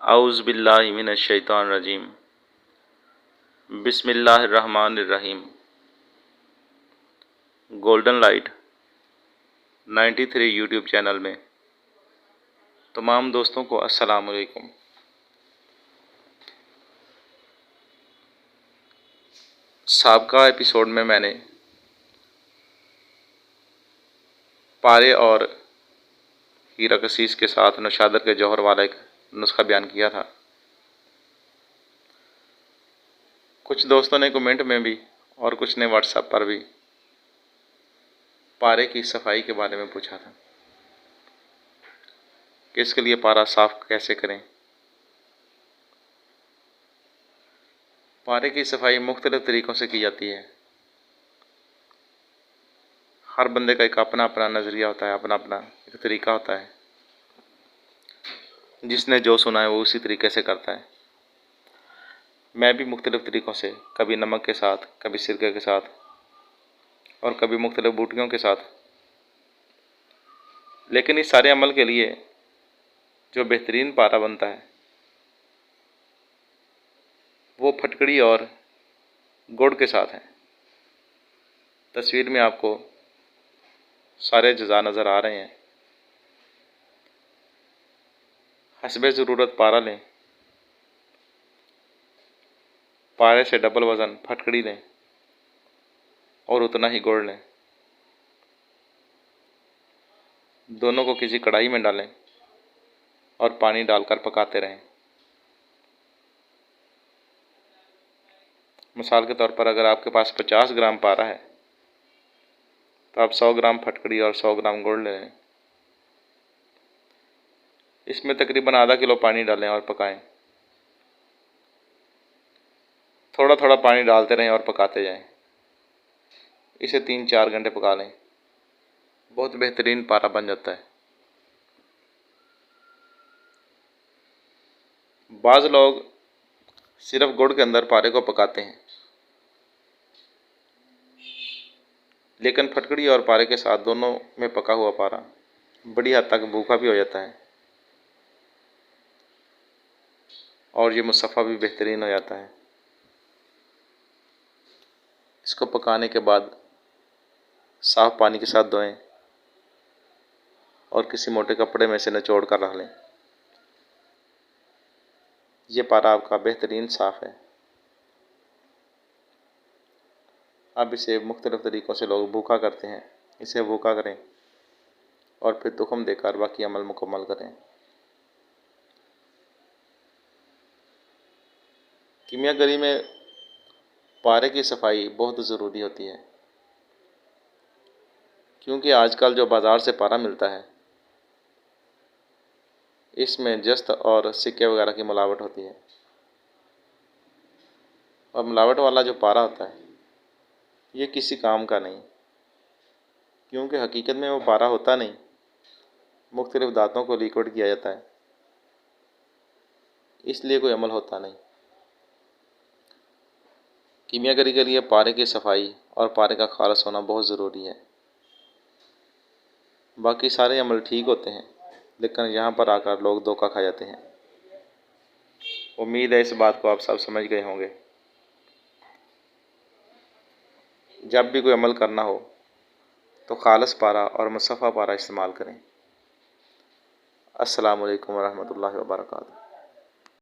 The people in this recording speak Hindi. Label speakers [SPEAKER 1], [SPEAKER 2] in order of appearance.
[SPEAKER 1] औज़ु बिल्लाहि मिनश शैतानिर रजीम। बिस्मिल्लाहिर रहमानिर रहीम। गोल्डन लाइट 93 यूट्यूब चैनल में तमाम दोस्तों को अस्सलाम वालेकुम। साबका एपिसोड में मैंने पारे और हीरा कसीस के साथ नौशादर के जौहर वाला एक नुस्खा बयान किया था। कुछ दोस्तों ने कमेंट में भी और कुछ ने व्हाट्सएप पर भी पारे की सफाई के बारे में पूछा था कि इसके लिए पारा साफ कैसे करें। पारे की सफाई मुख्तलिफ तरीक़ों से की जाती है। हर बंदे का एक अपना अपना नज़रिया होता है, अपना अपना एक तरीक़ा होता है। जिसने जो सुना है वो उसी तरीके से करता है। मैं भी मुख्तलिफ तरीक़ों से, कभी नमक के साथ, कभी सिरके के साथ और कभी मुख्तलिफ बूटियों के साथ, लेकिन इस सारे अमल के लिए जो बेहतरीन पारा बनता है वो फटकड़ी और गुड़ के साथ है। तस्वीर में आपको सारे अज़्ज़ा नज़र आ रहे हैं। हस्बे ज़रूरत पारा लें, पारे से डबल वज़न फटकड़ी लें और उतना ही गुड़ लें। दोनों को किसी कढ़ाई में डालें और पानी डालकर पकाते रहें। मिसाल के तौर पर अगर आपके पास 50 ग्राम पारा है तो आप 100 ग्राम फटकड़ी और 100 ग्राम गुड़ ले लें। इसमें तकरीबन आधा किलो पानी डालें और पकाएं। थोड़ा थोड़ा पानी डालते रहें और पकाते जाएं। इसे 3-4 घंटे पका लें। बहुत बेहतरीन पारा बन जाता है। बाज़ लोग सिर्फ गुड़ के अंदर पारे को पकाते हैं, लेकिन फटकड़ी और पारे के साथ दोनों में पका हुआ पारा बड़ी हद तक भूखा भी हो जाता है और ये मुसफ़्फ़ा भी बेहतरीन हो जाता है। इसको पकाने के बाद साफ़ पानी के साथ धोएं और किसी मोटे कपड़े में से निचोड़ कर रख लें। ये पारा आपका बेहतरीन साफ़ है। अब इसे मुख्तलिफ़ तरीक़ों से लोग भूखा करते हैं। इसे भूखा करें और फिर तुख़्म देकर बाकी अमल मुकम्मल करें। कीमियागरी में पारे की सफाई बहुत ज़रूरी होती है, क्योंकि आजकल जो बाज़ार से पारा मिलता है इसमें जस्त और सिक्के वगैरह की मिलावट होती है। और मिलावट वाला जो पारा होता है ये किसी काम का नहीं, क्योंकि हकीकत में वो पारा होता नहीं। मुख्तलिफ़ धातुओं को लिक्विड किया जाता है, इसलिए कोई अमल होता नहीं। कीमियागरी के लिए पारे की सफाई और पारे का खालिस होना बहुत ज़रूरी है। बाकी सारे अमल ठीक होते हैं, लेकिन यहाँ पर आकर लोग धोखा खा जाते हैं। उम्मीद है इस बात को आप सब समझ गए होंगे। जब भी कोई अमल करना हो तो खालिस पारा और मुसफ़्फ़ा पारा इस्तेमाल करें। अस्सलामु अलैकुम व रहमतुल्लाहि व बरकातुहू।